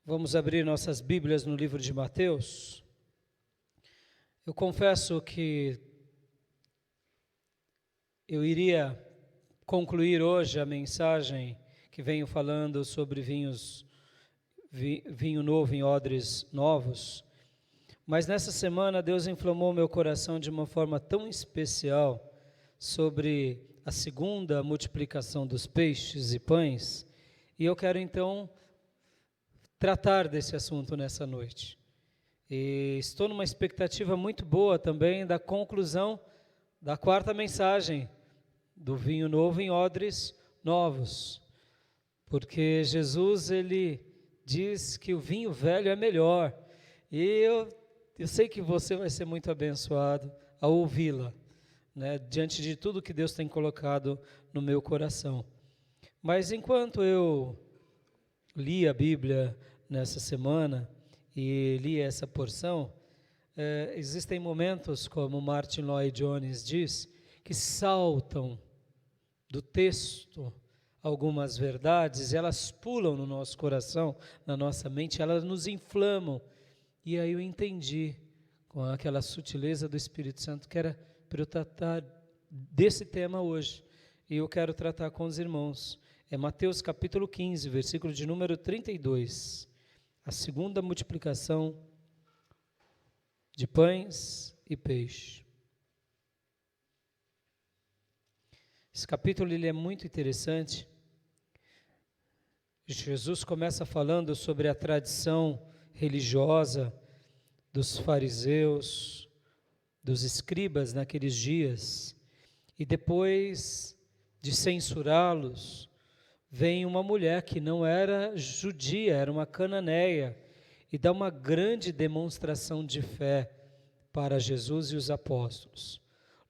Vamos abrir nossas Bíblias no livro de Mateus. Eu confesso que eu iria concluir hoje a mensagem que venho falando sobre vinho novo em odres novos, mas nessa semana Deus inflamou meu coração de uma forma tão especial sobre a segunda multiplicação dos peixes e pães, e eu quero então tratar desse assunto nessa noite. E estou numa expectativa muito boa também da conclusão da quarta mensagem do vinho novo em odres novos, porque Jesus ele diz que o vinho velho é melhor, e eu sei que você vai ser muito abençoado ao ouvi-la, né, diante de tudo que Deus tem colocado no meu coração. Mas enquanto eu li a Bíblia nessa semana e li essa porção, existem momentos, como Martin Lloyd Jones diz, que saltam do texto algumas verdades, elas pulam no nosso coração, na nossa mente, elas nos inflamam. E aí eu entendi, com aquela sutileza do Espírito Santo, que era para eu tratar desse tema hoje. E eu quero tratar com os irmãos. É Mateus capítulo 15, versículo de número 32. A segunda multiplicação de pães e peixe. Esse capítulo ele é muito interessante. Jesus começa falando sobre a tradição religiosa dos fariseus, dos escribas naqueles dias, e depois de censurá-los, vem uma mulher que não era judia, era uma cananeia, e dá uma grande demonstração de fé para Jesus e os apóstolos.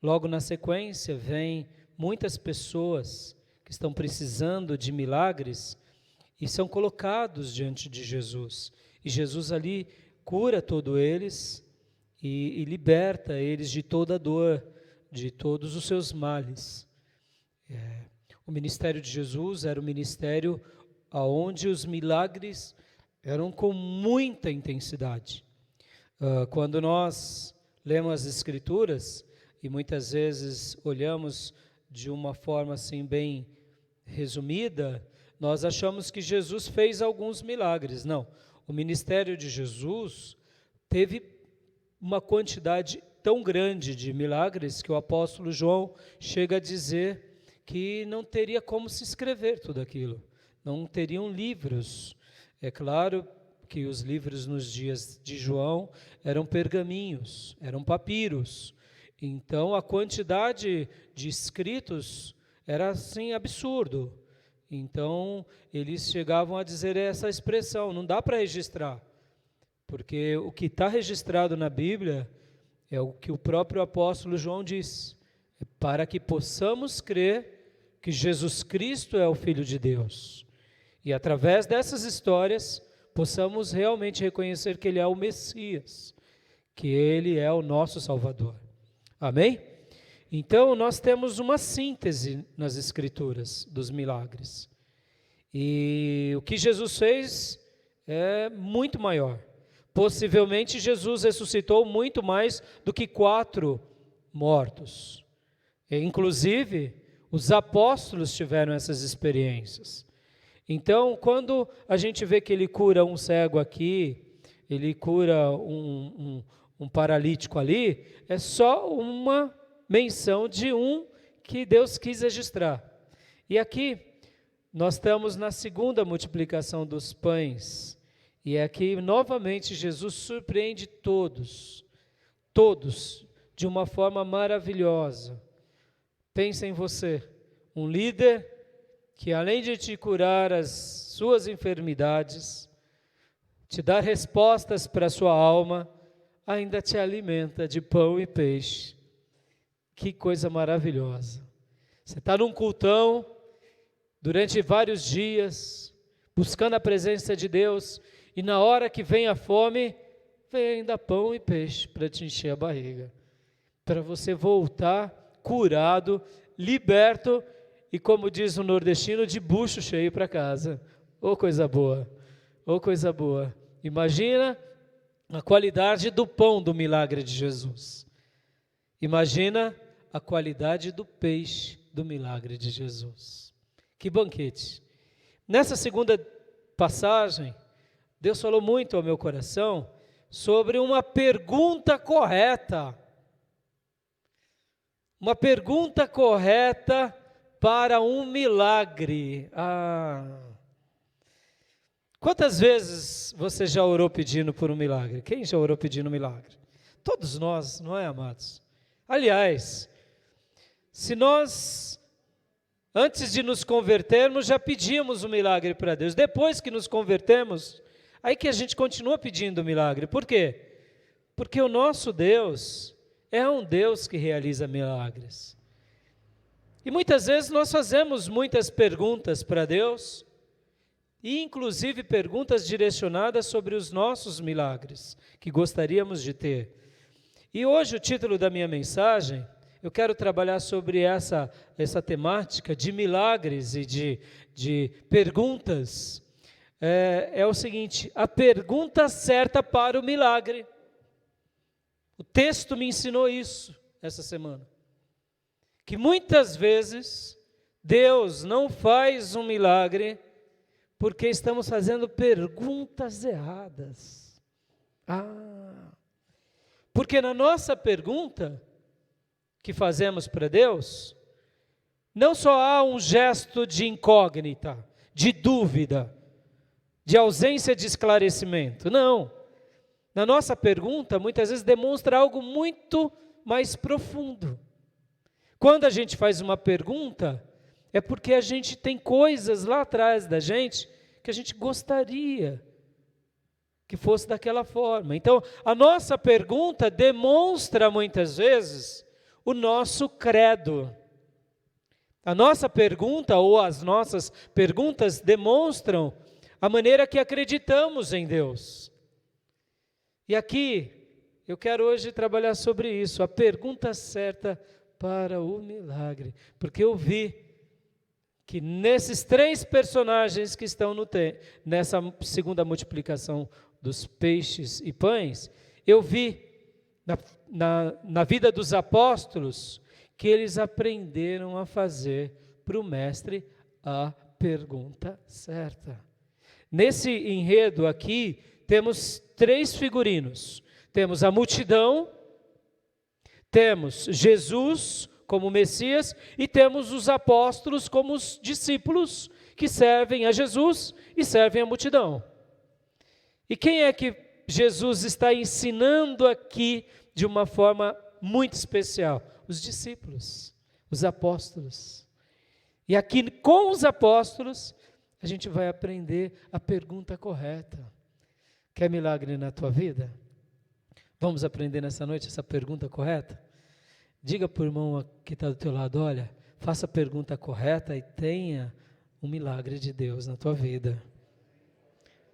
Logo na sequência, vem muitas pessoas que estão precisando de milagres e são colocados diante de Jesus. E Jesus ali cura todos eles e liberta eles de toda dor, de todos os seus males. O ministério de Jesus era um ministério onde os milagres eram com muita intensidade. Quando nós lemos as Escrituras, e muitas vezes olhamos de uma forma assim bem resumida, nós achamos que Jesus fez alguns milagres. Não, o ministério de Jesus teve uma quantidade tão grande de milagres que o apóstolo João chega a dizer que não teria como se escrever tudo aquilo, não teriam livros. É claro que os livros nos dias de João eram pergaminhos, eram papiros, então a quantidade de escritos era assim absurdo. Então eles chegavam a dizer essa expressão, não dá para registrar, porque o que está registrado na Bíblia é o que o próprio apóstolo João diz, para que possamos crer que Jesus Cristo é o Filho de Deus. E através dessas histórias, possamos realmente reconhecer que Ele é o Messias, que Ele é o nosso Salvador. Amém? Então, nós temos uma síntese nas Escrituras dos milagres. E o que Jesus fez é muito maior. Possivelmente, Jesus ressuscitou muito mais do que 4 mortos. Inclusive, os apóstolos tiveram essas experiências. Então, quando a gente vê que ele cura um cego aqui, ele cura um paralítico ali, é só uma menção de um que Deus quis registrar. E aqui, nós estamos na segunda multiplicação dos pães. E aqui, novamente, Jesus surpreende todos, de uma forma maravilhosa. Pensa em você, um líder que além de te curar as suas enfermidades, te dar respostas para a sua alma, ainda te alimenta de pão e peixe. Que coisa maravilhosa. Você está num cultão, durante vários dias, buscando a presença de Deus, e na hora que vem a fome, vem ainda pão e peixe para te encher a barriga, para você voltar curado, liberto e, como diz o nordestino, de bucho cheio para casa. Ô, coisa boa! Ô, coisa boa. Imagina a qualidade do pão do milagre de Jesus. Imagina a qualidade do peixe do milagre de Jesus. Que banquete. Nessa segunda passagem, Deus falou muito ao meu coração sobre uma pergunta correta. Uma pergunta correta para um milagre. Quantas vezes você já orou pedindo por um milagre? Quem já orou pedindo um milagre? Todos nós, não é, amados? Aliás, se nós, antes de nos convertermos, já pedíamos um milagre para Deus, depois que nos convertemos, aí que a gente continua pedindo um milagre. Por quê? Porque o nosso Deus é um Deus que realiza milagres. E muitas vezes nós fazemos muitas perguntas para Deus, e inclusive perguntas direcionadas sobre os nossos milagres, que gostaríamos de ter. E hoje o título da minha mensagem, eu quero trabalhar sobre essa temática de milagres e de perguntas. É o seguinte: a pergunta certa para o milagre. O texto me ensinou isso essa semana. Que muitas vezes Deus não faz um milagre porque estamos fazendo perguntas erradas. Porque na nossa pergunta que fazemos para Deus, não só há um gesto de incógnita, de dúvida, de ausência de esclarecimento. Não. Na nossa pergunta, muitas vezes demonstra algo muito mais profundo. Quando a gente faz uma pergunta, é porque a gente tem coisas lá atrás da gente que a gente gostaria que fosse daquela forma. Então, a nossa pergunta demonstra muitas vezes o nosso credo. A nossa pergunta ou as nossas perguntas demonstram a maneira que acreditamos em Deus. E aqui, eu quero hoje trabalhar sobre isso, a pergunta certa para o milagre. Porque eu vi que nesses 3 personagens que estão nessa segunda multiplicação dos peixes e pães, eu vi na vida dos apóstolos que eles aprenderam a fazer para o mestre a pergunta certa. Nesse enredo aqui, temos 3 figurinos. Temos a multidão, temos Jesus como Messias e temos os apóstolos como os discípulos que servem a Jesus e servem a multidão. E quem é que Jesus está ensinando aqui de uma forma muito especial? Os discípulos, os apóstolos. E aqui com os apóstolos, a gente vai aprender a pergunta correta. Quer milagre na tua vida? Vamos aprender nessa noite essa pergunta correta? Diga para o irmão que está do teu lado: olha, faça a pergunta correta e tenha um milagre de Deus na tua vida.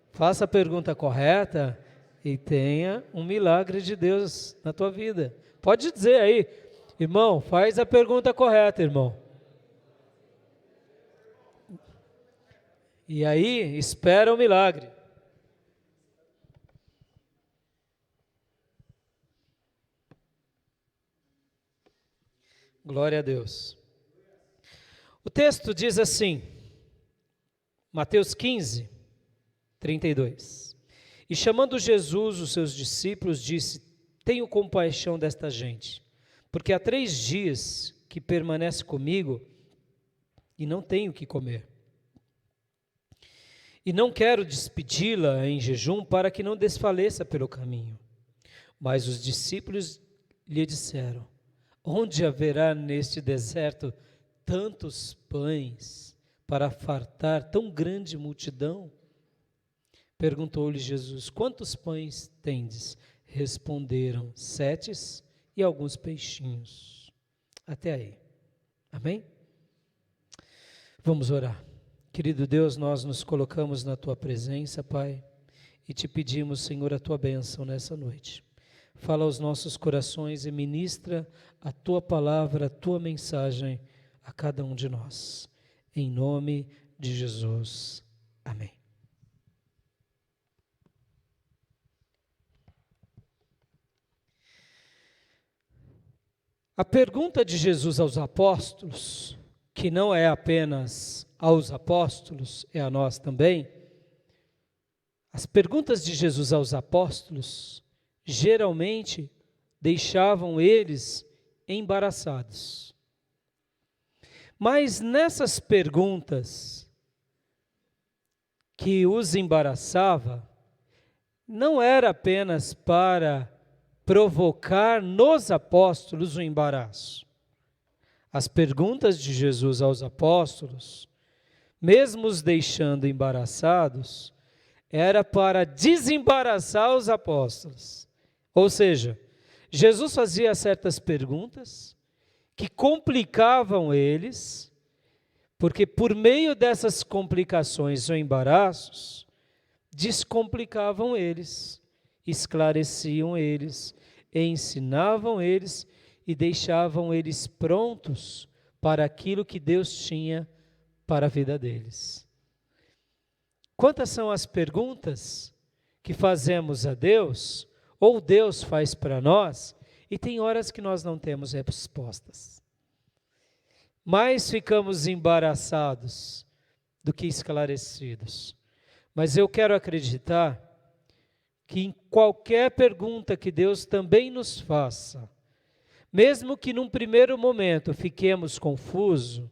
Faça a pergunta correta e tenha um milagre de Deus na tua vida. Pode dizer aí, irmão, faz a pergunta correta, irmão. E aí, espera o milagre. Glória a Deus. O texto diz assim, Mateus 15, 32. E chamando Jesus, os seus discípulos, disse: tenho compaixão desta gente, porque há 3 dias que permanece comigo e não tenho o que comer. E não quero despedi-la em jejum para que não desfaleça pelo caminho. Mas os discípulos lhe disseram: onde haverá neste deserto tantos pães para fartar tão grande multidão? Perguntou-lhe Jesus: quantos pães tendes? Responderam: 7 e alguns peixinhos. Até aí. Amém? Vamos orar. Querido Deus, nós nos colocamos na Tua presença, Pai, e te pedimos, Senhor, a Tua bênção nessa noite. Fala aos nossos corações e ministra a Tua palavra, a Tua mensagem a cada um de nós. Em nome de Jesus. Amém. A pergunta de Jesus aos apóstolos, que não é apenas aos apóstolos, é a nós também. As perguntas de Jesus aos apóstolos geralmente deixavam eles embaraçados. Mas nessas perguntas que os embaraçava, não era apenas para provocar nos apóstolos o embaraço. As perguntas de Jesus aos apóstolos, mesmo os deixando embaraçados, era para desembaraçar os apóstolos. Ou seja, Jesus fazia certas perguntas que complicavam eles, porque por meio dessas complicações ou embaraços, descomplicavam eles, esclareciam eles, ensinavam eles e deixavam eles prontos para aquilo que Deus tinha para a vida deles. Quantas são as perguntas que fazemos a Deus, ou Deus faz para nós, e tem horas que nós não temos respostas. Mais ficamos embaraçados do que esclarecidos. Mas eu quero acreditar que em qualquer pergunta que Deus também nos faça, mesmo que num primeiro momento fiquemos confusos,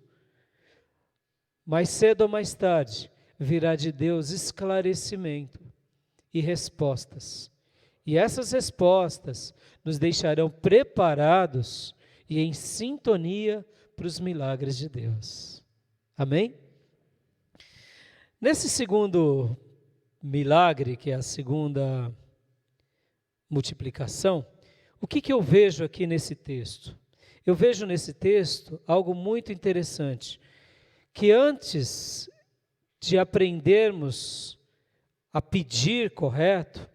mais cedo ou mais tarde virá de Deus esclarecimento e respostas. E essas respostas nos deixarão preparados e em sintonia para os milagres de Deus. Amém? Nesse segundo milagre, que é a segunda multiplicação, o que eu vejo aqui nesse texto? Eu vejo nesse texto algo muito interessante, que antes de aprendermos a pedir correto,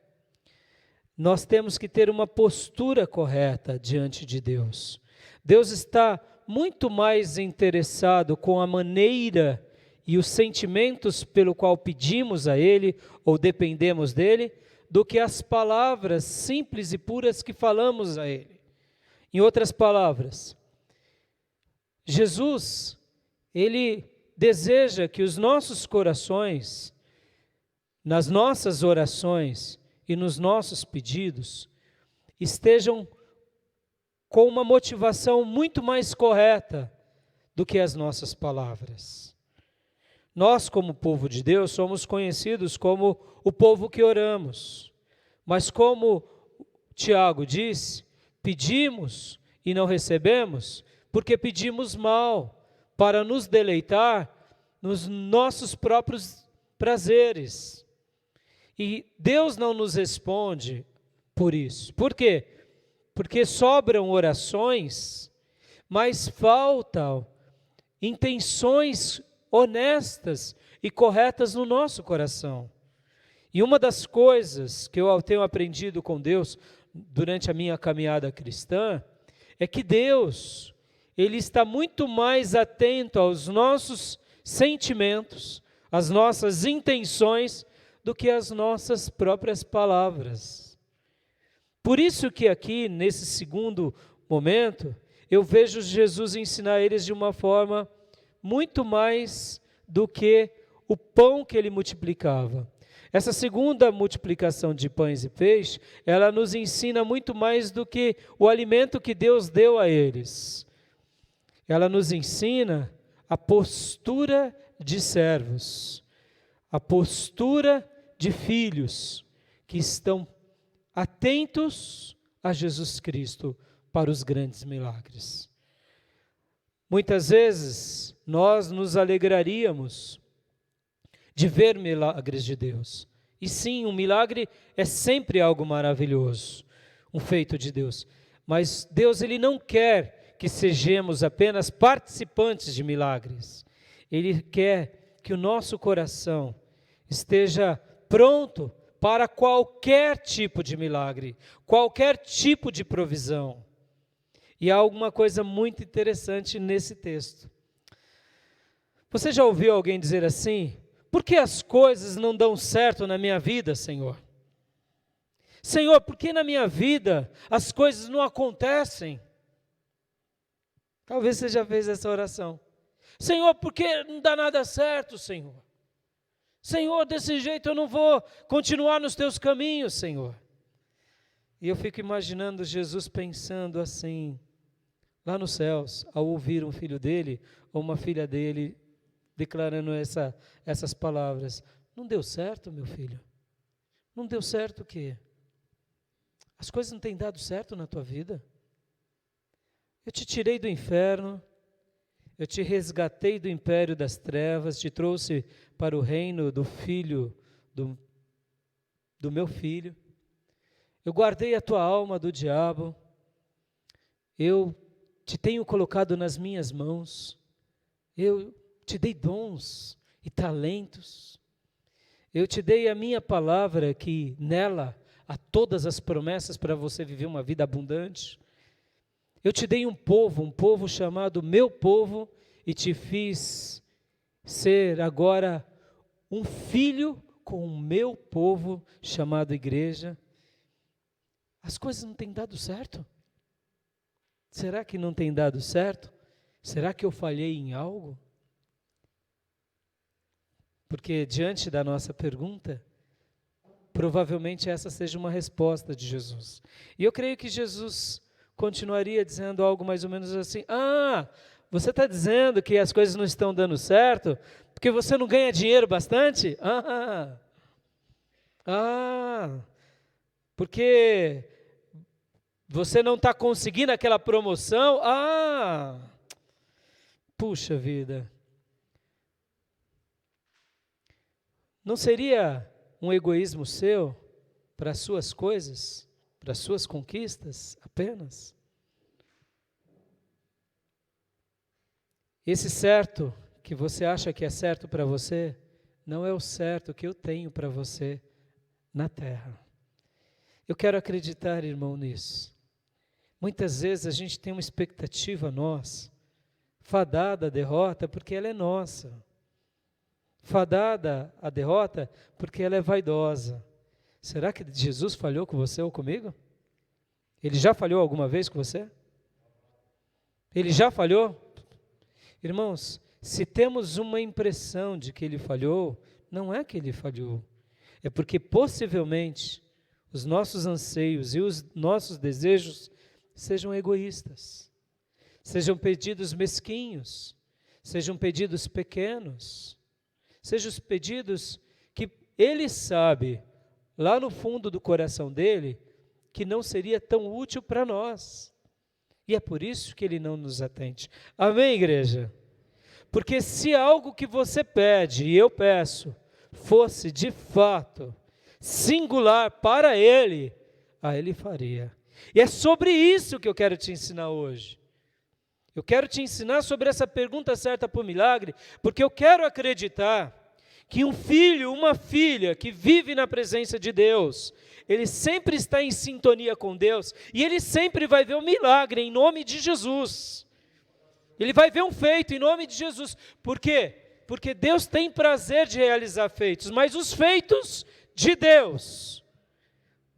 nós temos que ter uma postura correta diante de Deus. Deus está muito mais interessado com a maneira e os sentimentos pelo qual pedimos a Ele ou dependemos dEle, do que as palavras simples e puras que falamos a Ele. Em outras palavras, Jesus, Ele deseja que os nossos corações, nas nossas orações e nos nossos pedidos, estejam com uma motivação muito mais correta do que as nossas palavras. Nós, como povo de Deus, somos conhecidos como o povo que oramos. Mas como Tiago disse, pedimos e não recebemos, porque pedimos mal, para nos deleitar nos nossos próprios prazeres. E Deus não nos responde por isso. Por quê? Porque sobram orações, mas faltam intenções honestas e corretas no nosso coração. E uma das coisas que eu tenho aprendido com Deus durante a minha caminhada cristã é que Deus, Ele está muito mais atento aos nossos sentimentos, às nossas intenções, do que às nossas próprias palavras. Por isso que aqui, nesse segundo momento, eu vejo Jesus ensinar eles de uma forma muito mais do que o pão que Ele multiplicava. Essa segunda multiplicação de pães e peixes, ela nos ensina muito mais do que o alimento que Deus deu a eles. Ela nos ensina a postura de servos, a postura de filhos que estão atentos a Jesus Cristo para os grandes milagres. Muitas vezes nós nos alegraríamos de ver milagres de Deus. E sim, um milagre é sempre algo maravilhoso, um feito de Deus. Mas Deus, Ele não quer que sejamos apenas participantes de milagres. Ele quer que o nosso coração esteja pronto para qualquer tipo de milagre, qualquer tipo de provisão. E há alguma coisa muito interessante nesse texto. Você já ouviu alguém dizer assim: por que as coisas não dão certo na minha vida, Senhor? Senhor, por que na minha vida as coisas não acontecem? Talvez você já fez essa oração. Senhor, por que não dá nada certo, Senhor? Senhor, desse jeito eu não vou continuar nos teus caminhos, Senhor. E eu fico imaginando Jesus pensando assim, lá nos céus, ao ouvir um filho dele ou uma filha dele declarando essas palavras. Não deu certo, meu filho? Não deu certo o quê? As coisas não têm dado certo na tua vida? Eu te tirei do inferno, eu te resgatei do império das trevas, te trouxe para o reino do filho, do meu filho. Eu guardei a tua alma do diabo, eu te tenho colocado nas minhas mãos, eu te dei dons e talentos, eu te dei a minha palavra que nela há todas as promessas para você viver uma vida abundante. Eu te dei um povo chamado meu povo, e te fiz ser agora um filho com o meu povo chamado igreja. As coisas não têm dado certo? Será que não tem dado certo? Será que eu falhei em algo? Porque diante da nossa pergunta, provavelmente essa seja uma resposta de Jesus. E eu creio que Jesus continuaria dizendo algo mais ou menos assim: você está dizendo que as coisas não estão dando certo porque você não ganha dinheiro bastante? Porque você não está conseguindo aquela promoção? Puxa vida. Não seria um egoísmo seu para as suas coisas, para as suas conquistas apenas? Esse certo que você acha que é certo para você, não é o certo que eu tenho para você na terra. Eu quero acreditar, irmão, nisso. Muitas vezes a gente tem uma expectativa nossa, fadada à derrota porque ela é nossa. Fadada à derrota porque ela é vaidosa. Será que Jesus falhou com você ou comigo? Ele já falhou alguma vez com você? Ele já falhou? Irmãos, se temos uma impressão de que ele falhou, não é que ele falhou. É porque possivelmente os nossos anseios e os nossos desejos sejam egoístas, sejam pedidos mesquinhos, sejam pedidos pequenos, sejam os pedidos que ele sabe, lá no fundo do coração dele, que não seria tão útil para nós. E é por isso que ele não nos atende. Amém, igreja? Porque se algo que você pede, e eu peço, fosse de fato singular para ele, ele faria. E é sobre isso que eu quero te ensinar hoje. Eu quero te ensinar sobre essa pergunta certa para o milagre, porque eu quero acreditar que um filho, uma filha que vive na presença de Deus, ele sempre está em sintonia com Deus, e ele sempre vai ver um milagre em nome de Jesus. Ele vai ver um feito em nome de Jesus. Por quê? Porque Deus tem prazer de realizar feitos, mas os feitos de Deus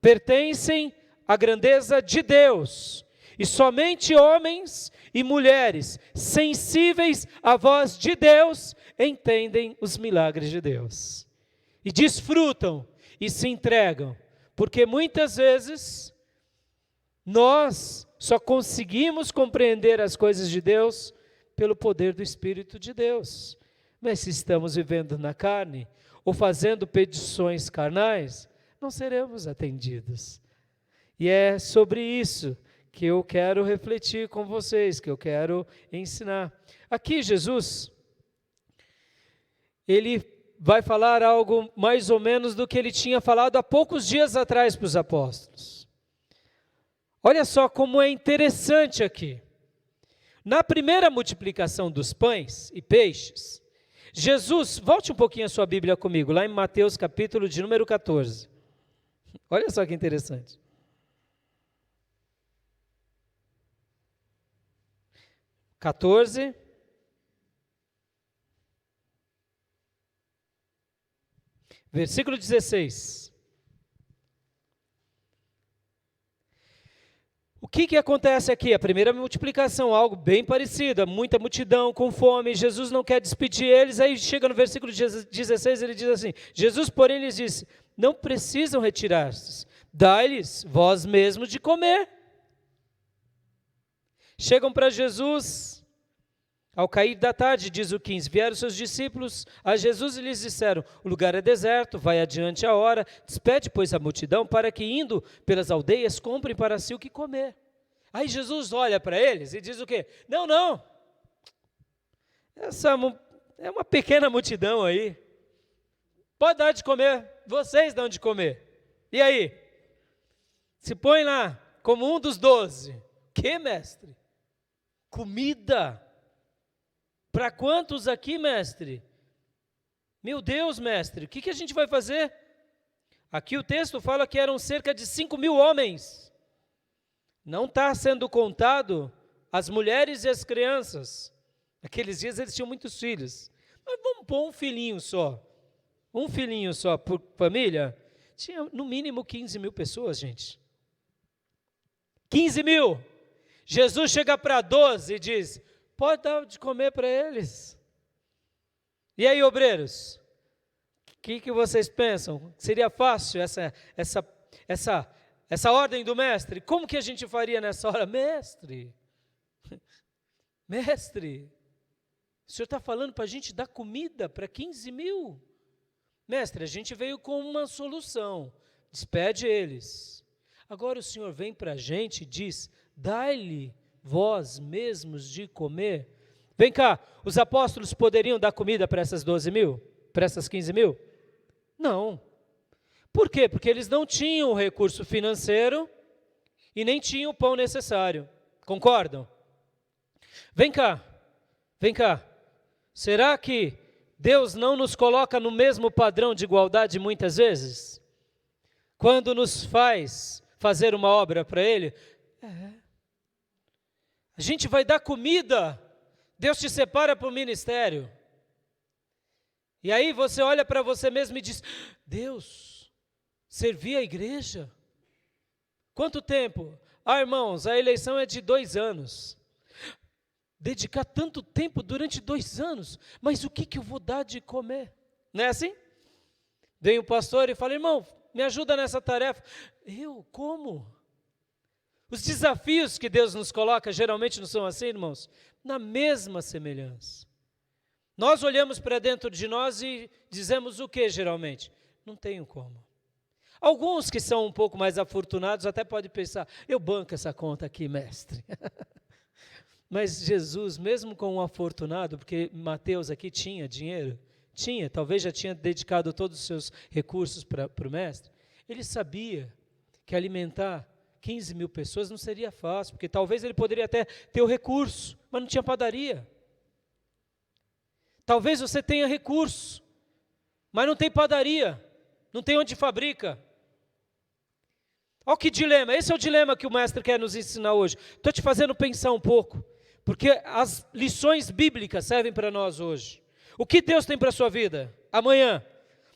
pertencem à grandeza de Deus. E somente homens e mulheres sensíveis à voz de Deus entendem os milagres de Deus. E desfrutam e se entregam. Porque muitas vezes nós só conseguimos compreender as coisas de Deus pelo poder do Espírito de Deus. Mas se estamos vivendo na carne ou fazendo petições carnais, não seremos atendidos. E é sobre isso que eu quero refletir com vocês, que eu quero ensinar. Aqui Jesus, ele vai falar algo mais ou menos do que ele tinha falado há poucos dias atrás para os apóstolos. Olha só como é interessante aqui. Na primeira multiplicação dos pães e peixes, Jesus, volte um pouquinho a sua Bíblia comigo, lá em Mateus capítulo de número 14. Olha só que interessante. Versículo 16. O que acontece aqui? A primeira multiplicação, algo bem parecido, muita multidão com fome, Jesus não quer despedir eles, aí chega no versículo 16, ele diz assim, Jesus, porém, lhes disse, não precisam retirar-se, dai-lhes vós mesmos de comer. Chegam para Jesus, ao cair da tarde, diz o 15, vieram seus discípulos a Jesus e lhes disseram, o lugar é deserto, vai adiante a hora, despede, pois, a multidão, para que, indo pelas aldeias, comprem para si o que comer. Aí Jesus olha para eles e diz o quê? Não, essa é uma pequena multidão aí, pode dar de comer, vocês dão de comer. E aí? Se põe lá, como um dos 12. Que, mestre? Comida? Para quantos aqui, mestre? Meu Deus, mestre, o que a gente vai fazer? Aqui o texto fala que eram cerca de 5.000 homens. Não está sendo contado as mulheres e as crianças. Naqueles dias eles tinham muitos filhos. Mas vamos pôr um filhinho só por família. Tinha no mínimo 15.000 pessoas, gente. 15.000. Jesus chega para 12 e diz, pode dar de comer para eles. E aí, obreiros? O que vocês pensam? Seria fácil essa ordem do mestre? Como que a gente faria nessa hora? Mestre, o senhor está falando para a gente dar comida para 15.000? Mestre, a gente veio com uma solução, despede eles. Agora o senhor vem para a gente e diz, dai-lhe vós mesmos de comer. Vem cá, os apóstolos poderiam dar comida para essas 12.000? Para essas 15.000? Não. Por quê? Porque eles não tinham o recurso financeiro e nem tinham o pão necessário. Concordam? Vem cá. Será que Deus não nos coloca no mesmo padrão de igualdade muitas vezes? Quando nos faz fazer uma obra para Ele? A gente vai dar comida, Deus te separa para o ministério. E aí você olha para você mesmo e diz, Deus, servir a igreja? Quanto tempo? Irmãos, a eleição é de 2 anos. Dedicar tanto tempo durante 2 anos, mas o que eu vou dar de comer? Não é assim? Vem o pastor e fala, irmão, me ajuda nessa tarefa. Eu, como? Os desafios que Deus nos coloca geralmente não são assim, irmãos? Na mesma semelhança. Nós olhamos para dentro de nós e dizemos o que geralmente? Não tenho como. Alguns que são um pouco mais afortunados até podem pensar, eu banco essa conta aqui, mestre. Mas Jesus, mesmo com um afortunado, porque Mateus aqui tinha dinheiro, talvez já tinha dedicado todos os seus recursos para o mestre, ele sabia que alimentar 15.000 pessoas não seria fácil, porque talvez ele poderia até ter o recurso, mas não tinha padaria. Talvez você tenha recurso, mas não tem padaria, não tem onde fabrica. Olha que dilema, esse é o dilema que o mestre quer nos ensinar hoje. Estou te fazendo pensar um pouco, porque as lições bíblicas servem para nós hoje. O que Deus tem para a sua vida amanhã?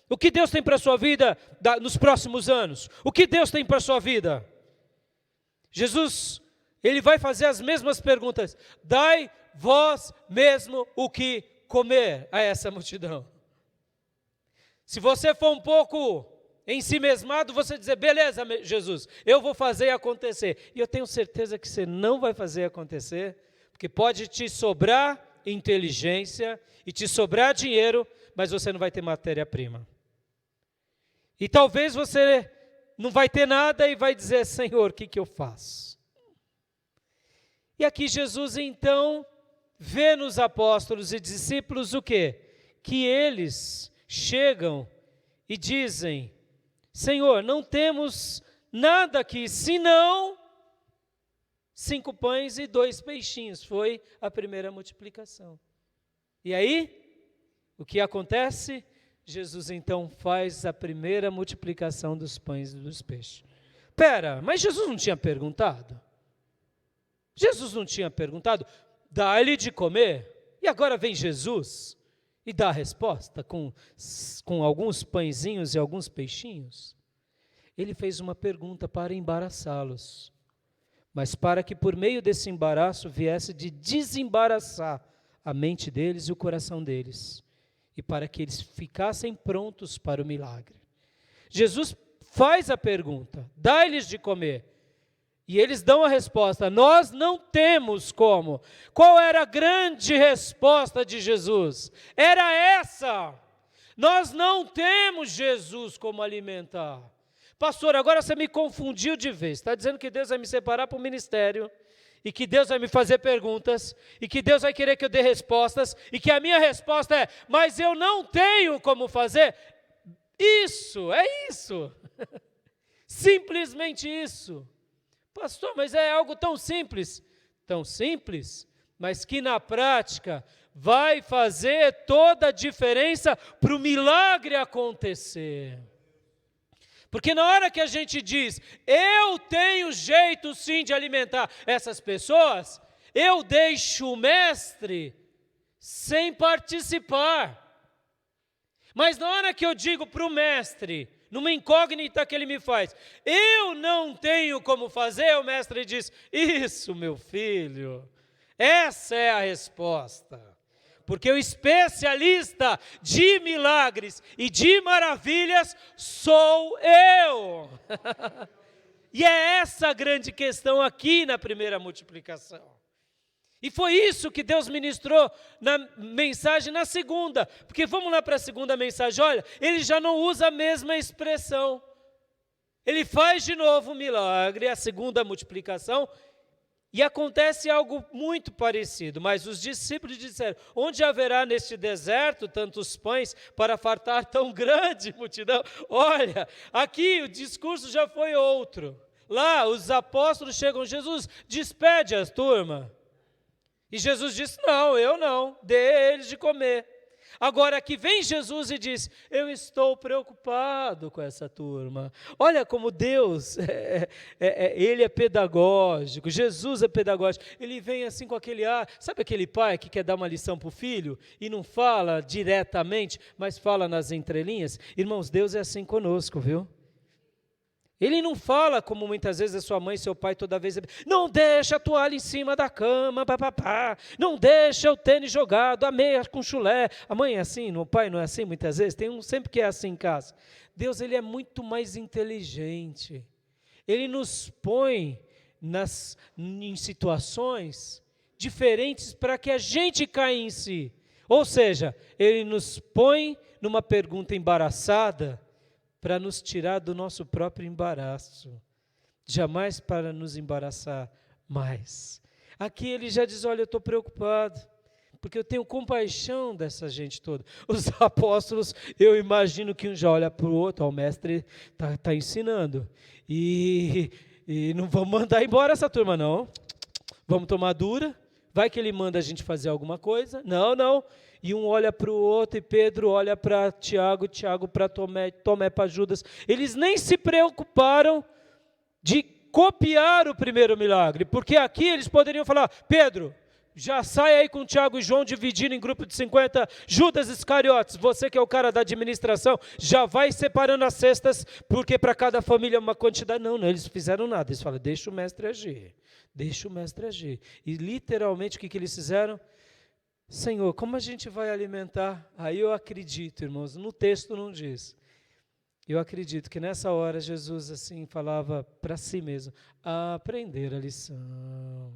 O que Deus tem para a sua vida nos próximos anos? O que Deus tem para a sua vida? Jesus, ele vai fazer as mesmas perguntas. Dai vós mesmo o que comer a essa multidão. Se você for um pouco ensimesmado, você dizer, beleza, Jesus, eu vou fazer acontecer. E eu tenho certeza que você não vai fazer acontecer, porque pode te sobrar inteligência e te sobrar dinheiro, mas você não vai ter matéria-prima. E talvez você não vai ter nada e vai dizer, Senhor, o que eu faço? E aqui Jesus então vê nos apóstolos e discípulos o quê? Que eles chegam e dizem, Senhor, não temos nada aqui, senão 5 pães e 2 peixinhos. Foi a primeira multiplicação. E aí, o que acontece? Jesus então faz a primeira multiplicação dos pães e dos peixes. Pera, mas Jesus não tinha perguntado? Jesus não tinha perguntado, dá-lhe de comer? E agora vem Jesus e dá a resposta com alguns pãezinhos e alguns peixinhos? Ele fez uma pergunta para embaraçá-los. mas para que por meio desse embaraço viesse de desembaraçar a mente deles e o coração deles, e para que eles ficassem prontos para o milagre. Jesus faz a pergunta, dá-lhes de comer, e eles dão a resposta, nós não temos como. Qual era a grande resposta de Jesus? Era essa: nós não temos, Jesus, como alimentar. Pastor, agora você me confundiu de vez. Está dizendo que Deus vai me separar para o ministério, e que Deus vai me fazer perguntas, e que Deus vai querer que eu dê respostas, e que a minha resposta é, mas eu não tenho como fazer. Isso, é isso. Simplesmente isso. Pastor, mas é algo tão simples, mas que na prática vai fazer toda a diferença para o milagre acontecer. Porque na hora que a gente diz, eu tenho jeito sim de alimentar essas pessoas, eu deixo o mestre sem participar. Mas na hora que eu digo para o mestre, numa incógnita que ele me faz, eu não tenho como fazer, o mestre diz, isso, meu filho, essa é a resposta. Porque o especialista de milagres e de maravilhas sou eu. E é essa a grande questão aqui na primeira multiplicação. E foi isso que Deus ministrou na mensagem na segunda. Porque vamos lá para a segunda mensagem, olha, ele já não usa a mesma expressão. Ele faz de novo o milagre, a segunda multiplicação, e acontece algo muito parecido. Mas os discípulos disseram, onde haverá neste deserto tantos pães para fartar tão grande multidão? Olha, aqui o discurso já foi outro. Lá os apóstolos chegam, Jesus, despede a turma. E Jesus disse, não, eu não, dê eles de comer. Agora aqui vem Jesus e diz, eu estou preocupado com essa turma. Olha como Deus, Ele é pedagógico, Jesus é pedagógico. Ele vem assim com aquele ar, sabe aquele pai que quer dar uma lição para o filho e não fala diretamente, mas fala nas entrelinhas? Irmãos, Deus é assim conosco, viu? Ele não fala como muitas vezes a sua mãe e seu pai toda vez, não deixa a toalha em cima da cama, papapá, não deixa o tênis jogado, a meia com chulé. A mãe é assim, o pai não é assim muitas vezes? Tem um sempre que é assim em casa. Deus, ele é muito mais inteligente. Ele nos põe em situações diferentes para que a gente caia em si. Ou seja, ele nos põe numa pergunta embaraçada, para nos tirar do nosso próprio embaraço, jamais para nos embaraçar mais. Aqui ele já diz, olha, eu estou preocupado, porque eu tenho compaixão dessa gente toda. Os apóstolos, eu imagino que um já olha para o outro, o mestre está ensinando, e não vamos mandar embora essa turma não, vamos tomar dura, vai que ele manda a gente fazer alguma coisa, não. E um olha para o outro, e Pedro olha para Tiago, Tiago para Tomé, Tomé para Judas. Eles nem se preocuparam de copiar o primeiro milagre, porque aqui eles poderiam falar, Pedro, já sai aí com Tiago e João dividindo em grupo de 50, Judas Iscariotes, você que é o cara da administração, já vai separando as cestas, porque para cada família é uma quantidade. Não, eles fizeram nada, eles falaram, deixa o mestre agir. E literalmente o que eles fizeram? Senhor, como a gente vai alimentar? Aí eu acredito, irmãos, no texto não diz. Eu acredito que nessa hora Jesus assim falava para si mesmo, aprender a lição.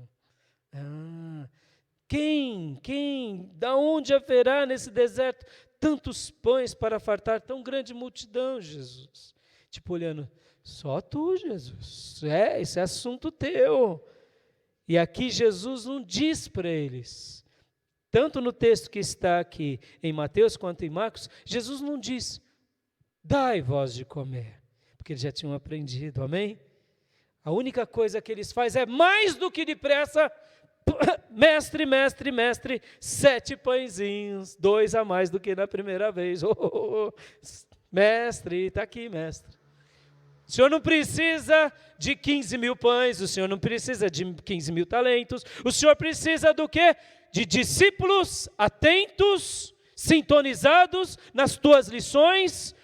Da onde haverá nesse deserto tantos pães para fartar tão grande multidão, Jesus? Tipo olhando, só tu, Jesus, esse é assunto teu. E aqui Jesus não diz para eles, tanto no texto que está aqui em Mateus quanto em Marcos, Jesus não diz, dai vós de comer, porque eles já tinham aprendido, amém? A única coisa que eles fazem é mais do que depressa, mestre, 7 pãezinhos, 2 a mais do que na primeira vez. Mestre, está aqui, mestre. O senhor não precisa de 15 mil pães, o senhor não precisa de 15 mil talentos, o senhor precisa do quê? De discípulos atentos, sintonizados nas tuas lições,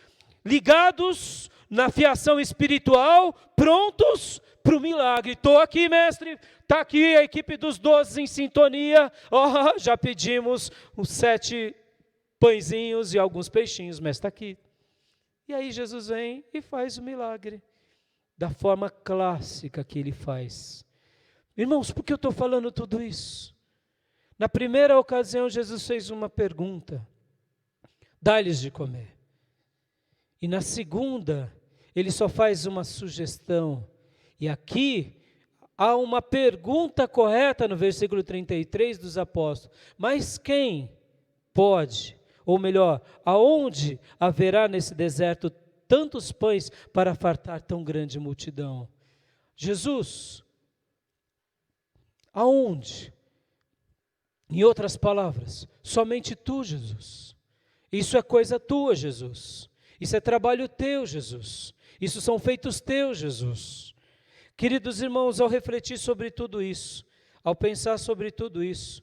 ligados na fiação espiritual, prontos para o milagre. Estou aqui, mestre, está aqui a equipe dos 12 em sintonia. Oh, já pedimos os 7 pãezinhos e alguns peixinhos, mestre, está aqui. E aí Jesus vem e faz o milagre, da forma clássica que ele faz. Irmãos, por que eu estou falando tudo isso? Na primeira ocasião, Jesus fez uma pergunta: dá-lhes de comer. E na segunda, ele só faz uma sugestão. E aqui há uma pergunta correta no versículo 33 dos apóstolos: mas quem pode, ou melhor, aonde haverá nesse deserto tantos pães para fartar tão grande multidão? Jesus, aonde? Em outras palavras, somente tu, Jesus. Isso é coisa tua, Jesus. Isso é trabalho teu, Jesus. Isso são feitos teus, Jesus. Queridos irmãos, ao refletir sobre tudo isso, ao pensar sobre tudo isso,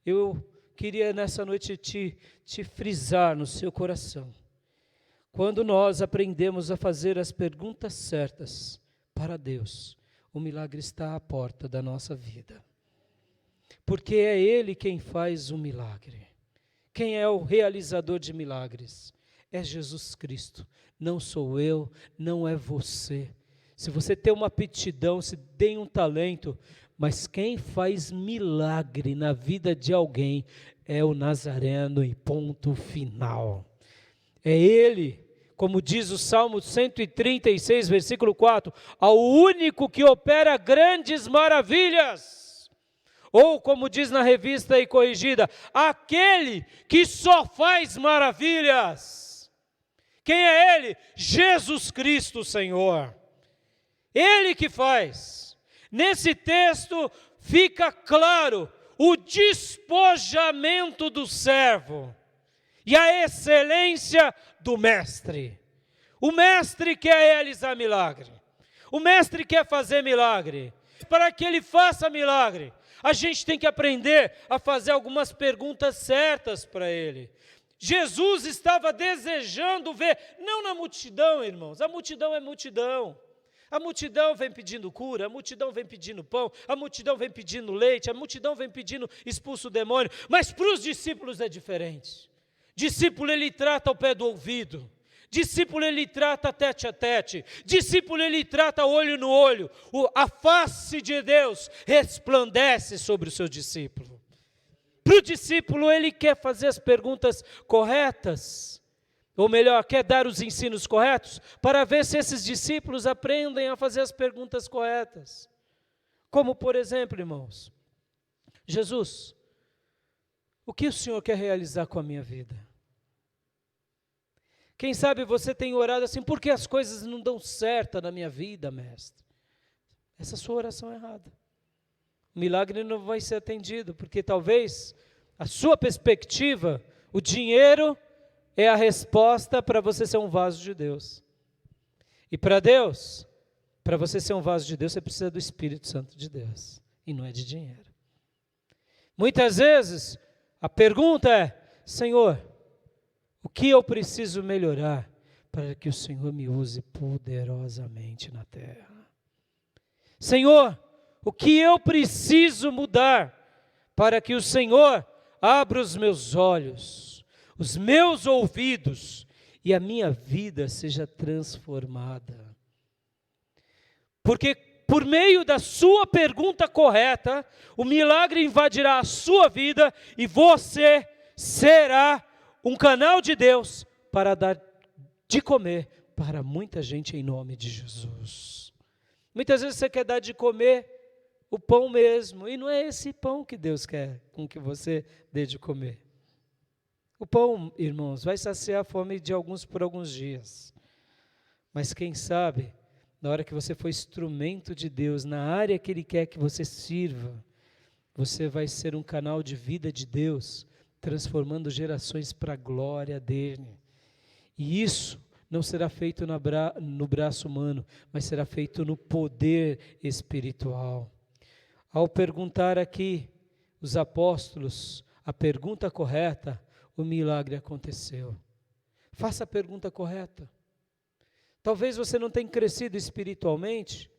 eu queria nessa noite te frisar no seu coração. Quando nós aprendemos a fazer as perguntas certas para Deus, o milagre está à porta da nossa vida. Porque é Ele quem faz o milagre. Quem é o realizador de milagres? É Jesus Cristo. Não sou eu, não é você. Se você tem uma aptidão, se tem um talento, mas quem faz milagre na vida de alguém é o Nazareno e ponto final. É Ele, como diz o Salmo 136, versículo 4, ao único que opera grandes maravilhas. Ou como diz na revista e corrigida, aquele que só faz maravilhas. Quem é Ele? Jesus Cristo, Senhor. Ele que faz. Nesse texto fica claro o despojamento do servo e a excelência do mestre. O mestre quer realizar milagre. O mestre quer fazer milagre. Para que ele faça milagre, a gente tem que aprender a fazer algumas perguntas certas para ele. Jesus estava desejando ver, não na multidão, irmãos, a multidão é multidão. A multidão vem pedindo cura, a multidão vem pedindo pão, a multidão vem pedindo leite, a multidão vem pedindo expulso o demônio, mas para os discípulos é diferente. Discípulo ele trata ao pé do ouvido, discípulo ele trata tete a tete, discípulo ele trata olho no olho, a face de Deus resplandece sobre o seu discípulo. Para o discípulo ele quer fazer as perguntas corretas, ou melhor, quer dar os ensinos corretos, para ver se esses discípulos aprendem a fazer as perguntas corretas. Como por exemplo, irmãos, Jesus, o que o Senhor quer realizar com a minha vida? Quem sabe você tem orado assim, por que as coisas não dão certo na minha vida, mestre? Essa sua oração é errada. O milagre não vai ser atendido, porque talvez a sua perspectiva, o dinheiro é a resposta para você ser um vaso de Deus. E para Deus, para você ser um vaso de Deus, você precisa do Espírito Santo de Deus, e não é de dinheiro. Muitas vezes, a pergunta é, Senhor, o que eu preciso melhorar para que o Senhor me use poderosamente na terra? Senhor, o que eu preciso mudar para que o Senhor abra os meus olhos, os meus ouvidos e a minha vida seja transformada? Porque por meio da sua pergunta correta, o milagre invadirá a sua vida e você será um canal de Deus para dar de comer para muita gente em nome de Jesus. Muitas vezes você quer dar de comer o pão mesmo, e não é esse pão que Deus quer com que você dê de comer. O pão, irmãos, vai saciar a fome de alguns por alguns dias, mas quem sabe, na hora que você for instrumento de Deus, na área que Ele quer que você sirva, você vai ser um canal de vida de Deus, transformando gerações para a glória dEle. E isso não será feito no braço humano, mas será feito no poder espiritual. Ao perguntar aqui, os apóstolos, a pergunta correta, o milagre aconteceu. Faça a pergunta correta. Talvez você não tenha crescido espiritualmente,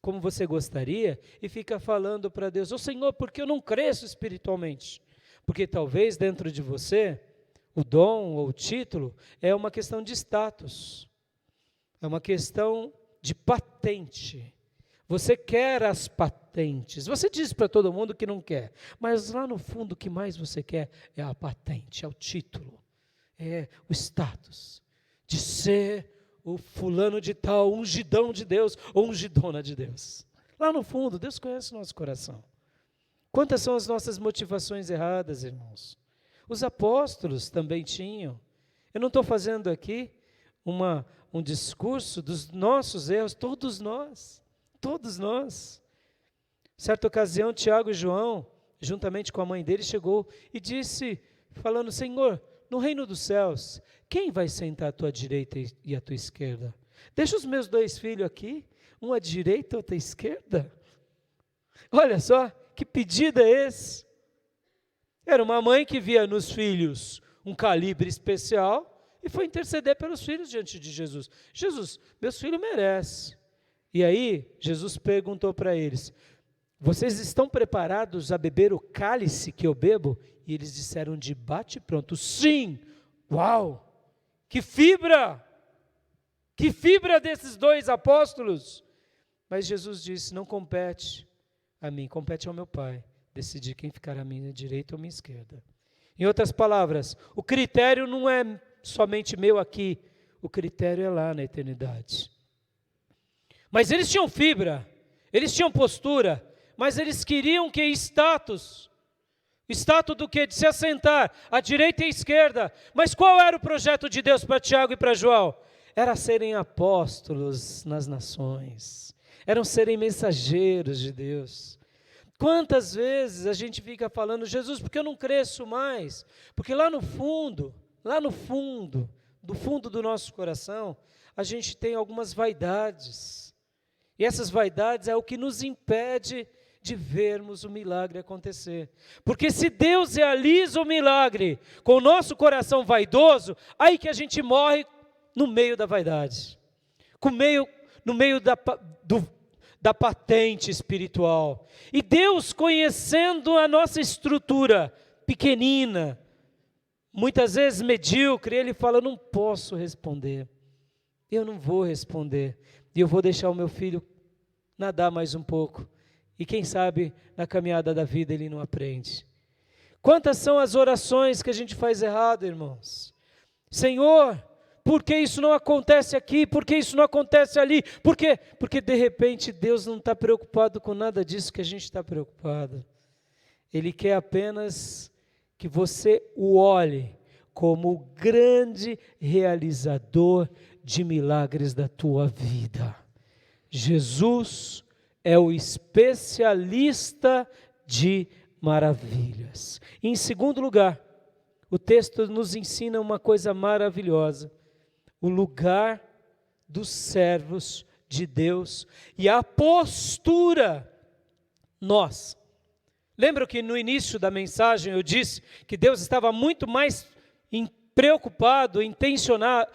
como você gostaria e fica falando para Deus: ô Senhor, por que eu não cresço espiritualmente? Porque talvez dentro de você, o dom ou o título é uma questão de status, é uma questão de patente. Você quer as patentes. Você diz para todo mundo que não quer, mas lá no fundo o que mais você quer é a patente, é o título, é o status de ser o fulano de tal, ungidão de Deus ou ungidona de Deus. Lá no fundo, Deus conhece o nosso coração. Quantas são as nossas motivações erradas, irmãos? Os apóstolos também tinham. Eu não estou fazendo aqui um discurso dos nossos erros, todos nós. Certa ocasião, Tiago e João, juntamente com a mãe dele, chegou e disse, falando: Senhor, no reino dos céus, quem vai sentar à tua direita e à tua esquerda? Deixa os meus 2 filhos aqui, um à direita e outro à esquerda. Olha só, que pedido é esse? Era uma mãe que via nos filhos um calibre especial e foi interceder pelos filhos diante de Jesus. Jesus, meus filhos merecem. E aí, Jesus perguntou para eles: vocês estão preparados a beber o cálice que eu bebo? E eles disseram de bate pronto: sim! Uau! Que fibra! Que fibra desses 2 apóstolos! Mas Jesus disse: não compete a mim, compete ao meu Pai decidir quem ficará à minha direita ou à minha esquerda. Em outras palavras, o critério não é somente meu aqui, o critério é lá na eternidade. Mas eles tinham fibra, eles tinham postura, mas eles queriam que status do que? De se assentar à direita e à esquerda. Mas qual era o projeto de Deus para Tiago e para João? Era serem apóstolos nas nações, eram serem mensageiros de Deus. Quantas vezes a gente fica falando: Jesus, por que eu não cresço mais? Porque lá no fundo, do fundo do nosso coração, a gente tem algumas vaidades. E essas vaidades é o que nos impede de vermos o milagre acontecer. Porque se Deus realiza o milagre com o nosso coração vaidoso, aí que a gente morre no meio da vaidade, no meio da patente espiritual. E Deus, conhecendo a nossa estrutura pequenina, muitas vezes medíocre, Ele fala: não posso responder, eu não vou responder, e eu vou deixar o meu filho nadar mais um pouco, e quem sabe na caminhada da vida ele não aprende. Quantas são as orações que a gente faz errado, irmãos? Senhor, por que isso não acontece aqui? Por que isso não acontece ali? Por quê? Porque de repente Deus não está preocupado com nada disso que a gente está preocupado. Ele quer apenas que você o olhe como o grande realizador de milagres da tua vida. Jesus é o especialista de maravilhas. E em segundo lugar, o texto nos ensina uma coisa maravilhosa: o lugar dos servos de Deus e a postura. Lembra que no início da mensagem eu disse que Deus estava muito mais preocupado, intencionado,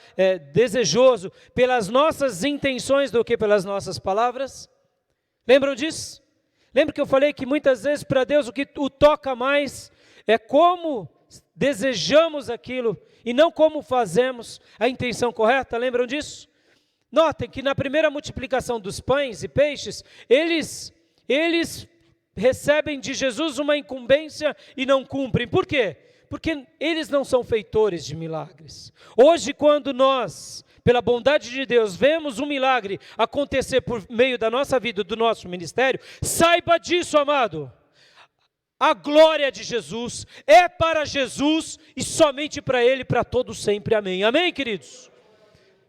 desejoso pelas nossas intenções do que pelas nossas palavras? Lembram disso? Lembra que eu falei que muitas vezes para Deus o que o toca mais é como desejamos aquilo e não como fazemos a intenção correta? Lembram disso? Notem que na primeira multiplicação dos pães e peixes, eles recebem de Jesus uma incumbência e não cumprem. Por quê? Porque eles não são feitores de milagres. Hoje, quando nós, pela bondade de Deus, vemos um milagre acontecer por meio da nossa vida, do nosso ministério, saiba disso, amado. A glória de Jesus é para Jesus e somente para Ele, para todos sempre. Amém. Amém, queridos?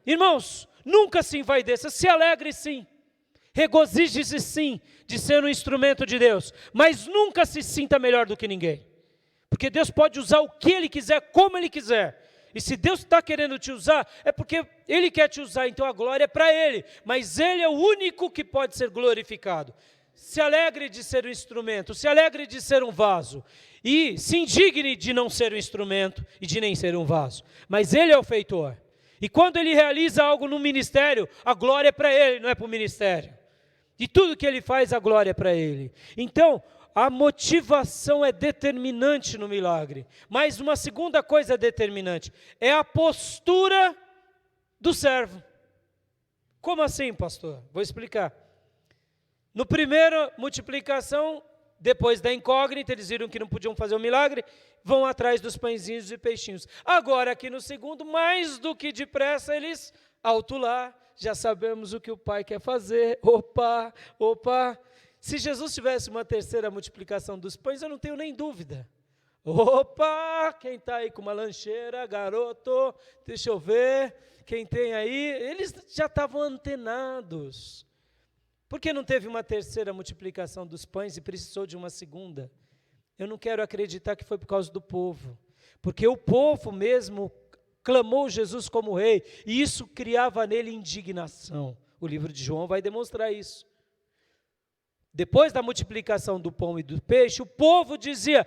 Irmãos, nunca se envaideça, se alegre sim. Regozije-se sim de ser um instrumento de Deus, mas nunca se sinta melhor do que ninguém. Porque Deus pode usar o que Ele quiser, como Ele quiser. E se Deus está querendo te usar, é porque Ele quer te usar, então a glória é para Ele. Mas Ele é o único que pode ser glorificado. Se alegre de ser um instrumento, se alegre de ser um vaso. E se indigne de não ser um instrumento e de nem ser um vaso. Mas Ele é o feitor. E quando Ele realiza algo no ministério, a glória é para Ele, não é para o ministério. De tudo que ele faz, a glória é para ele. Então, a motivação é determinante no milagre. Mas uma segunda coisa determinante é a postura do servo. Como assim, pastor? Vou explicar. No primeiro multiplicação, depois da incógnita, eles viram que não podiam fazer o milagre, vão atrás dos pãezinhos e peixinhos. Agora, aqui no segundo, mais do que depressa, eles, alto lá, já sabemos o que o Pai quer fazer. Opa. Se Jesus tivesse uma terceira multiplicação dos pães, eu não tenho nem dúvida. Opa, quem está aí com uma lancheira, garoto, deixa eu ver, quem tem aí, eles já estavam antenados. Por que não teve uma terceira multiplicação dos pães e precisou de uma segunda? Eu não quero acreditar que foi por causa do povo, porque o povo mesmo clamou Jesus como rei, e isso criava nele indignação. O livro de João vai demonstrar isso. Depois da multiplicação do pão e do peixe, o povo dizia: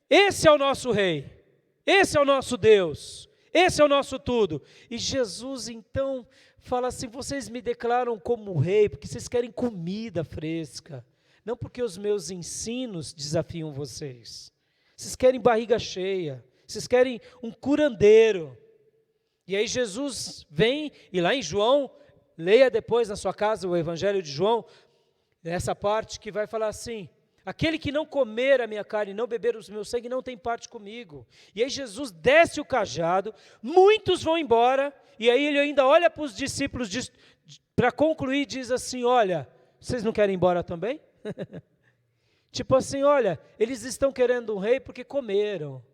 esse é o nosso rei, esse é o nosso Deus, esse é o nosso tudo. E Jesus então fala assim: vocês me declaram como rei porque vocês querem comida fresca, não porque os meus ensinos desafiam vocês. Vocês querem barriga cheia, vocês querem um curandeiro. E aí Jesus vem, e lá em João, leia depois na sua casa o Evangelho de João, nessa parte que vai falar assim: aquele que não comer a minha carne e não beber o meu sangue não tem parte comigo. E aí Jesus desce o cajado, muitos vão embora, e aí ele ainda olha para os discípulos para concluir e diz assim: olha, vocês não querem ir embora também? Tipo assim, olha, eles estão querendo um rei porque comeram.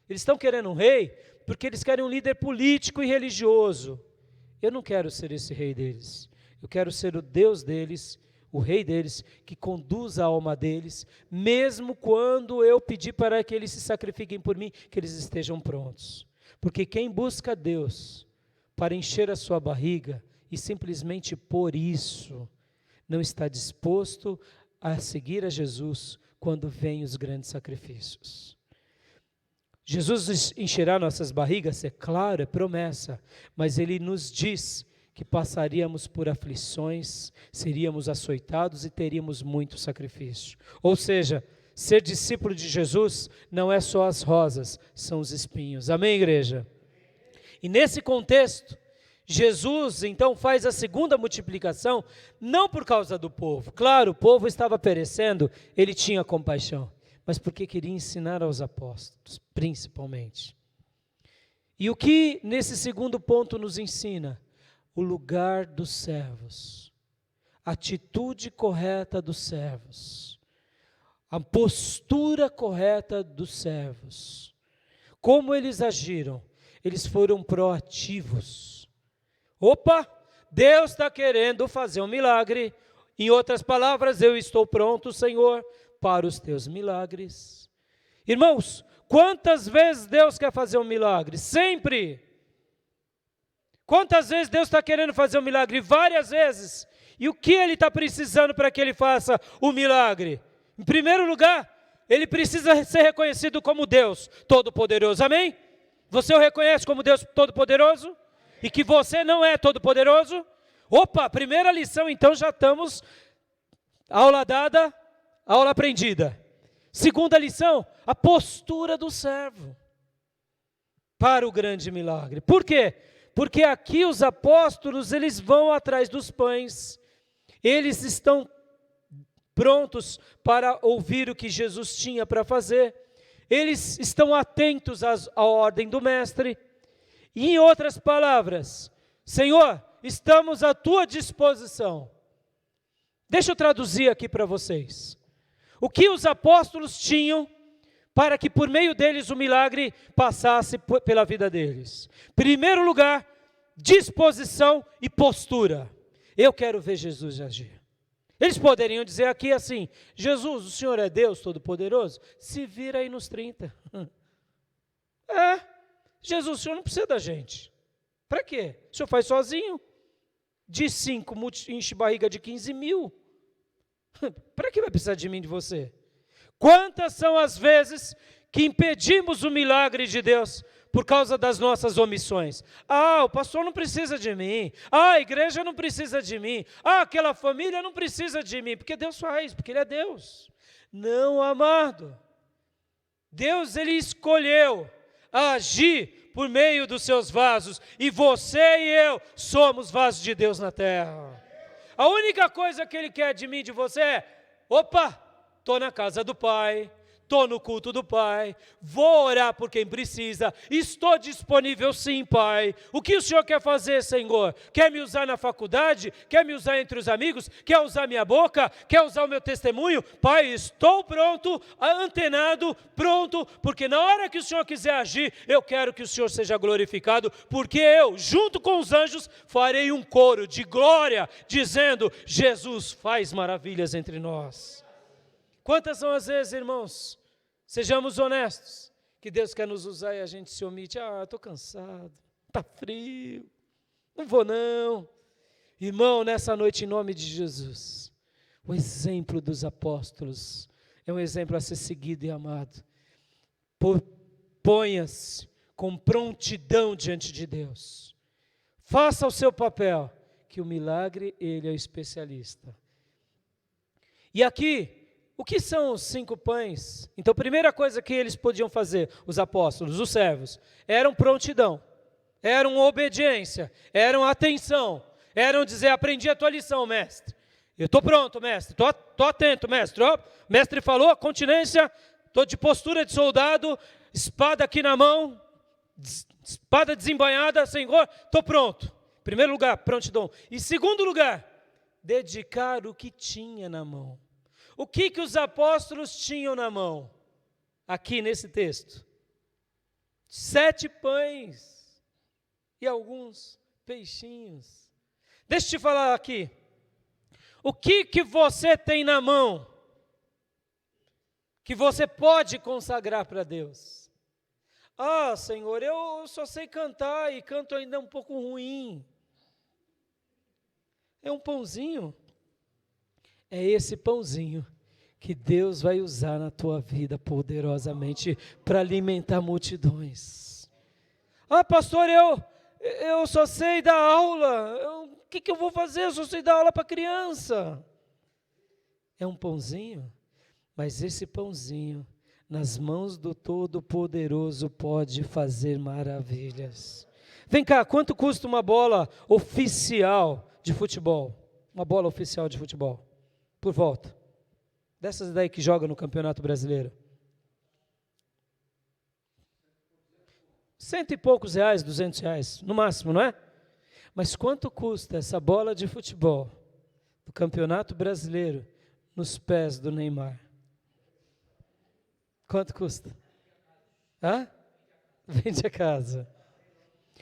Eles estão querendo um rei porque eles querem um líder político e religioso. Eu não quero ser esse rei deles. Eu quero ser o Deus deles, o rei deles, que conduz a alma deles, mesmo quando eu pedir para que eles se sacrifiquem por mim, que eles estejam prontos. Porque quem busca Deus para encher a sua barriga e simplesmente por isso não está disposto a seguir a Jesus quando vêm os grandes sacrifícios. Jesus encherá nossas barrigas, é claro, é promessa, mas Ele nos diz que passaríamos por aflições, seríamos açoitados e teríamos muito sacrifício. Ou seja, ser discípulo de Jesus não é só as rosas, são os espinhos. Amém, igreja? E nesse contexto, Jesus então faz a segunda multiplicação, não por causa do povo. Claro, o povo estava perecendo, Ele tinha compaixão, mas porque queria ensinar aos apóstolos, principalmente. E o que nesse segundo ponto nos ensina? O lugar dos servos, a atitude correta dos servos, a postura correta dos servos. Como eles agiram? Eles foram proativos. Opa, Deus está querendo fazer um milagre. Em outras palavras, eu estou pronto, Senhor, para os teus milagres. Irmãos, quantas vezes Deus quer fazer um milagre? Sempre. Quantas vezes Deus está querendo fazer um milagre? Várias vezes. E o que Ele está precisando para que Ele faça o milagre? Em primeiro lugar, Ele precisa ser reconhecido como Deus Todo-Poderoso. Amém? Você o reconhece como Deus Todo-Poderoso? E que você não é Todo-Poderoso? Opa, primeira lição, então já estamos, aula dada, aula aprendida. Segunda lição, a postura do servo para o grande milagre. Por quê? Porque aqui os apóstolos, eles vão atrás dos pães, eles estão prontos para ouvir o que Jesus tinha para fazer, eles estão atentos à ordem do mestre, e em outras palavras, Senhor, estamos à tua disposição. Deixa eu traduzir aqui para vocês. O que os apóstolos tinham para que por meio deles o milagre passasse pela vida deles? Primeiro lugar, disposição e postura. Eu quero ver Jesus agir. Eles poderiam dizer aqui assim: Jesus, o Senhor é Deus Todo-Poderoso? Se vira aí nos 30. Jesus, o Senhor não precisa da gente. Para quê? O Senhor faz sozinho. De 5, enche barriga de 15 mil. Para que vai precisar de mim, de você? Quantas são as vezes que impedimos o milagre de Deus por causa das nossas omissões. Ah, o pastor não precisa de mim. Ah, a igreja não precisa de mim. Ah, aquela família não precisa de mim. Porque Deus faz, porque Ele é Deus. Não, amado. Deus, Ele escolheu agir por meio dos seus vasos. E você e eu somos vasos de Deus na terra. A única coisa que Ele quer de mim e de você é: opa, estou na casa do Pai. Estou no culto do Pai, vou orar por quem precisa, estou disponível sim, Pai. O que o Senhor quer fazer, Senhor? Quer me usar na faculdade? Quer me usar entre os amigos? Quer usar minha boca? Quer usar o meu testemunho? Pai, estou pronto, antenado, pronto, porque na hora que o Senhor quiser agir, eu quero que o Senhor seja glorificado, porque eu, junto com os anjos, farei um coro de glória, dizendo: Jesus faz maravilhas entre nós. Quantas são as vezes, irmãos, sejamos honestos, que Deus quer nos usar e a gente se omite? Ah, estou cansado, está frio, não vou não. Irmão, nessa noite, em nome de Jesus, o exemplo dos apóstolos é um exemplo a ser seguido e amado. Ponha-se com prontidão diante de Deus. Faça o seu papel, que o milagre, Ele é o especialista. E aqui, o que são os 5 pães? Então, a primeira coisa que eles podiam fazer, os apóstolos, os servos, eram prontidão, eram obediência, eram atenção, eram dizer: aprendi a tua lição, mestre. Eu estou pronto, mestre, estou atento, mestre. Oh, mestre falou, continência, estou de postura de soldado, espada aqui na mão, espada desembainhada, Senhor, estou pronto. Primeiro lugar, prontidão. E segundo lugar, dedicar o que tinha na mão. O que os apóstolos tinham na mão? Aqui nesse texto. 7 pães e alguns peixinhos. Deixa eu te falar aqui. O que você tem na mão que você pode consagrar para Deus? Ah, Senhor, eu só sei cantar e canto ainda um pouco ruim. É um pãozinho. É esse pãozinho que Deus vai usar na tua vida poderosamente para alimentar multidões. Ah, pastor, eu só sei dar aula. O que eu vou fazer? Eu só sei dar aula para criança. É um pãozinho, mas esse pãozinho, nas mãos do Todo-Poderoso, pode fazer maravilhas. Vem cá, quanto custa uma bola oficial de futebol? Uma bola oficial de futebol? Por volta. Dessas daí que jogam no Campeonato Brasileiro. 100 e poucos reais, 200 reais, no máximo, não é? Mas quanto custa essa bola de futebol do Campeonato Brasileiro nos pés do Neymar? Quanto custa? Hã? Vende a casa.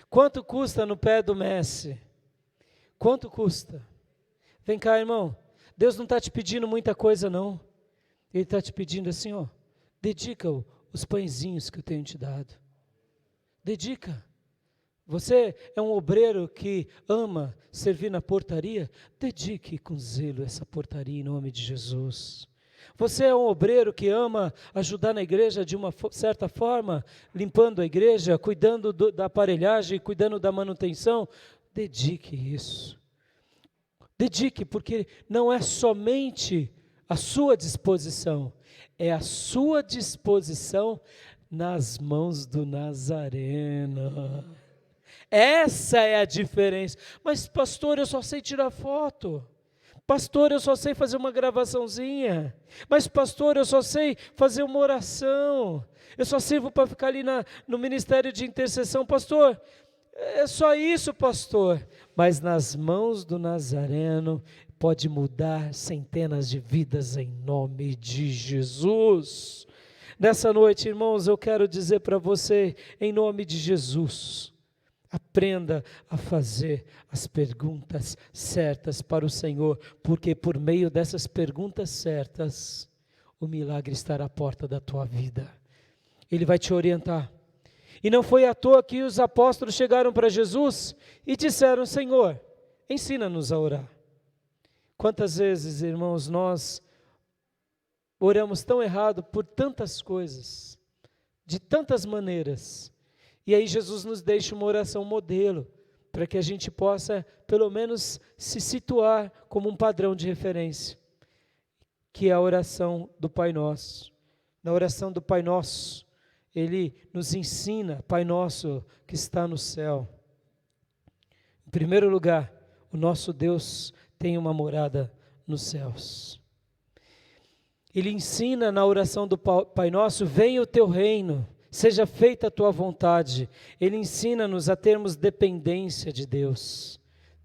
Quanto custa no pé do Messi? Quanto custa? Vem cá, irmão. Deus não está te pedindo muita coisa, não. Ele está te pedindo assim, ó, dedica os pãezinhos que eu tenho te dado. Dedica. Você é um obreiro que ama servir na portaria? Dedique com zelo essa portaria em nome de Jesus. Você é um obreiro que ama ajudar na igreja de uma certa forma, limpando a igreja, cuidando da aparelhagem, cuidando da manutenção? Dedique isso. Dedique, porque não é somente a sua disposição, é a sua disposição nas mãos do Nazareno. Essa é a diferença. Mas pastor, eu só sei tirar foto. Pastor, eu só sei fazer uma gravaçãozinha. Mas pastor, eu só sei fazer uma oração. Eu só sirvo para ficar ali no ministério de intercessão. Pastor, é só isso, pastor. Mas nas mãos do Nazareno pode mudar centenas de vidas em nome de Jesus. Nessa noite, irmãos, eu quero dizer para você, em nome de Jesus, aprenda a fazer as perguntas certas para o Senhor, porque por meio dessas perguntas certas, o milagre estará à porta da tua vida. Ele vai te orientar. E não foi à toa que os apóstolos chegaram para Jesus e disseram: Senhor, ensina-nos a orar. Quantas vezes, irmãos, nós oramos tão errado por tantas coisas, de tantas maneiras, E aí Jesus nos deixa uma oração modelo, para que a gente possa, pelo menos, se situar como um padrão de referência, que é a oração do Pai Nosso. Na oração do Pai Nosso, Ele nos ensina, Pai Nosso que está no céu. Em primeiro lugar, o nosso Deus tem uma morada nos céus. Ele ensina na oração do Pai Nosso: venha o teu reino, seja feita a tua vontade. Ele ensina-nos a termos dependência de Deus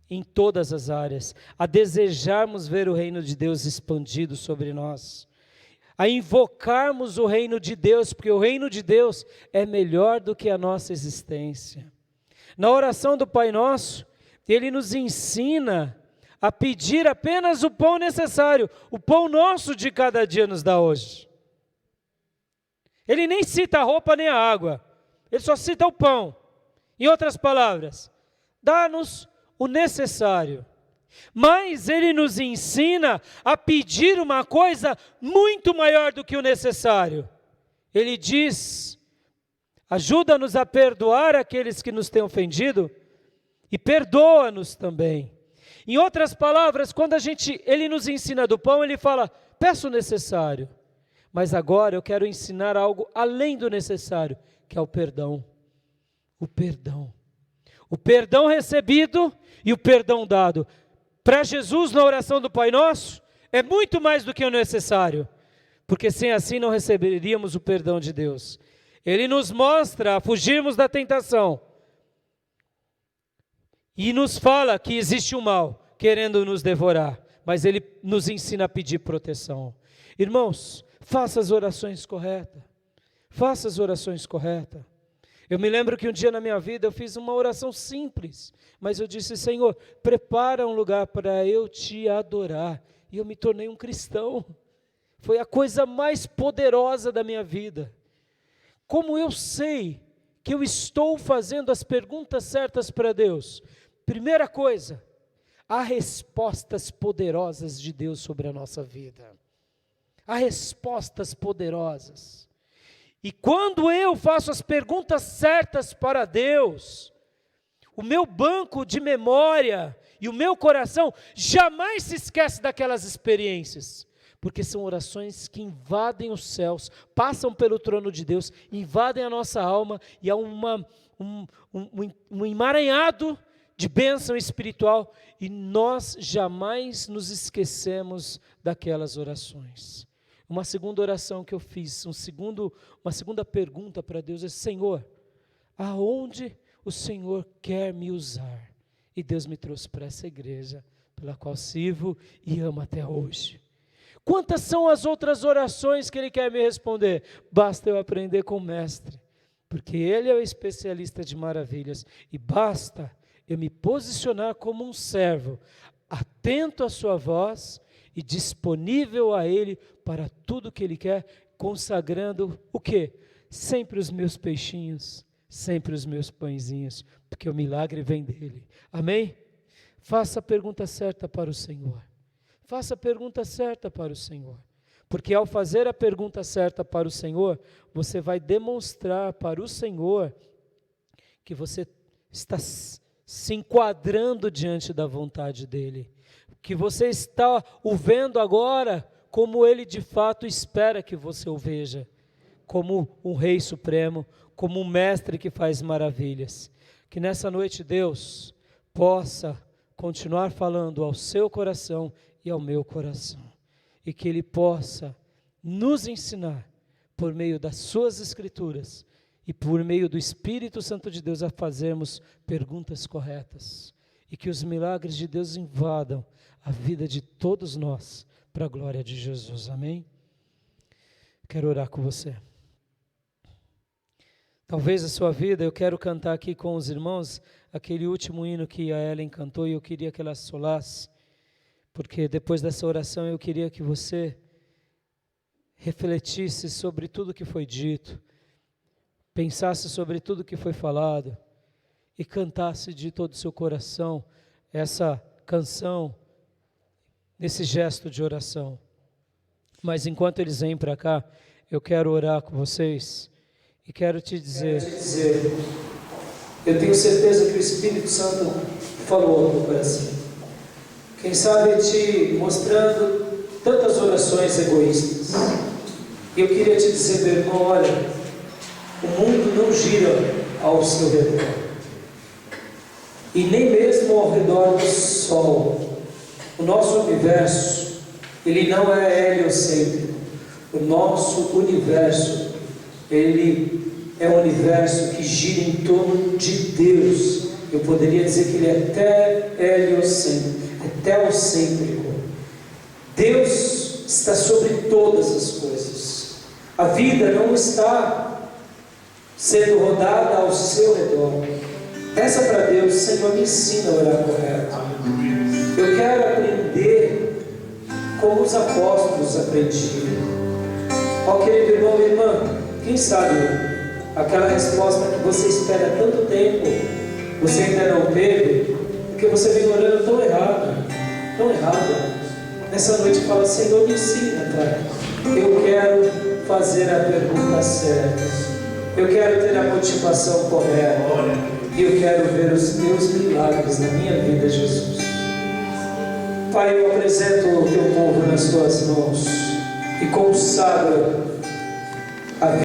em todas as áreas, a desejarmos ver o reino de Deus expandido sobre nós, a invocarmos o reino de Deus, porque o reino de Deus é melhor do que a nossa existência. Na oração do Pai Nosso, Ele nos ensina a pedir apenas o pão necessário, o pão nosso de cada dia nos dá hoje. Ele nem cita a roupa nem a água, Ele só cita o pão. Em outras palavras, dá-nos o necessário. Mas Ele nos ensina a pedir uma coisa muito maior do que o necessário. Ele diz: ajuda-nos a perdoar aqueles que nos têm ofendido e perdoa-nos também. Em outras palavras, quando Ele nos ensina do pão, Ele fala: peço o necessário, mas agora eu quero ensinar algo além do necessário, que é o perdão. O perdão. O perdão recebido e o perdão dado. Para Jesus, na oração do Pai Nosso, é muito mais do que o necessário, porque sem assim não receberíamos o perdão de Deus. Ele nos mostra a fugirmos da tentação e nos fala que existe um mal querendo nos devorar, mas Ele nos ensina a pedir proteção. Irmãos, faça as orações corretas. Faça as orações corretas. Eu me lembro que um dia na minha vida eu fiz uma oração simples, mas eu disse: Senhor, prepara um lugar para eu te adorar. E eu me tornei um cristão. Foi a coisa mais poderosa da minha vida. Como eu sei que eu estou fazendo as perguntas certas para Deus? Primeira coisa, há respostas poderosas de Deus sobre a nossa vida. Há respostas poderosas. E quando eu faço as perguntas certas para Deus, o meu banco de memória e o meu coração jamais se esquece daquelas experiências, porque são orações que invadem os céus, passam pelo trono de Deus, invadem a nossa alma, e há um emaranhado de bênção espiritual, e nós jamais nos esquecemos daquelas orações. Uma segunda oração que eu fiz, uma segunda pergunta para Deus é: Senhor, aonde o Senhor quer me usar? E Deus me trouxe para essa igreja, pela qual sirvo e amo até hoje. Quantas são as outras orações que Ele quer me responder? Basta eu aprender com o Mestre, porque Ele é o especialista de maravilhas, e basta eu me posicionar como um servo, atento à sua voz e disponível a Ele para tudo que Ele quer, consagrando o quê? Sempre os meus peixinhos, sempre os meus pãezinhos, porque o milagre vem dEle. Amém? Faça a pergunta certa para o Senhor. Faça a pergunta certa para o Senhor. Porque ao fazer a pergunta certa para o Senhor, você vai demonstrar para o Senhor que você está se enquadrando diante da vontade dEle. Que você está o vendo agora como Ele de fato espera que você o veja, como um Rei Supremo, como um Mestre que faz maravilhas. Que nessa noite Deus possa continuar falando ao seu coração e ao meu coração, e que Ele possa nos ensinar por meio das suas Escrituras e por meio do Espírito Santo de Deus a fazermos perguntas corretas, e que os milagres de Deus invadam a vida de todos nós, para a glória de Jesus. Amém? Quero orar com você. Talvez a sua vida, eu quero cantar aqui com os irmãos aquele último hino que a Ellen cantou, e eu queria que ela solasse, porque depois dessa oração eu queria que você refletisse sobre tudo que foi dito, pensasse sobre tudo que foi falado e cantasse de todo o seu coração essa canção, nesse gesto de oração. Mas enquanto eles vêm para cá, eu quero orar com vocês E quero te dizer, eu tenho certeza que o Espírito Santo falou ao teu coração. Quem sabe te mostrando tantas orações egoístas. E eu queria te dizer, meu irmão, olha, o mundo não gira ao seu redor. E nem mesmo ao redor do Sol. O nosso universo, ele não é heliocêntrico. O nosso universo, ele é um universo que gira em torno de Deus. Eu poderia dizer que ele é até heliocêntrico, é teocêntrico. Deus está sobre todas as coisas. A vida não está sendo rodada ao seu redor. Peça para Deus: Senhor, me ensina a orar correto. Eu quero aprender como os apóstolos aprendiam. Ó querido irmão e irmã, quem sabe aquela resposta que você espera há tanto tempo, você ainda não teve, porque você vem orando tão errado, tão errado. Nessa noite fala: Senhor, me ensina, Pai. Eu quero fazer a pergunta certa. Eu quero ter a motivação correta. E eu quero ver os teus milagres na minha vida, Jesus. Pai, eu apresento o teu povo nas tuas mãos e consagro a vida.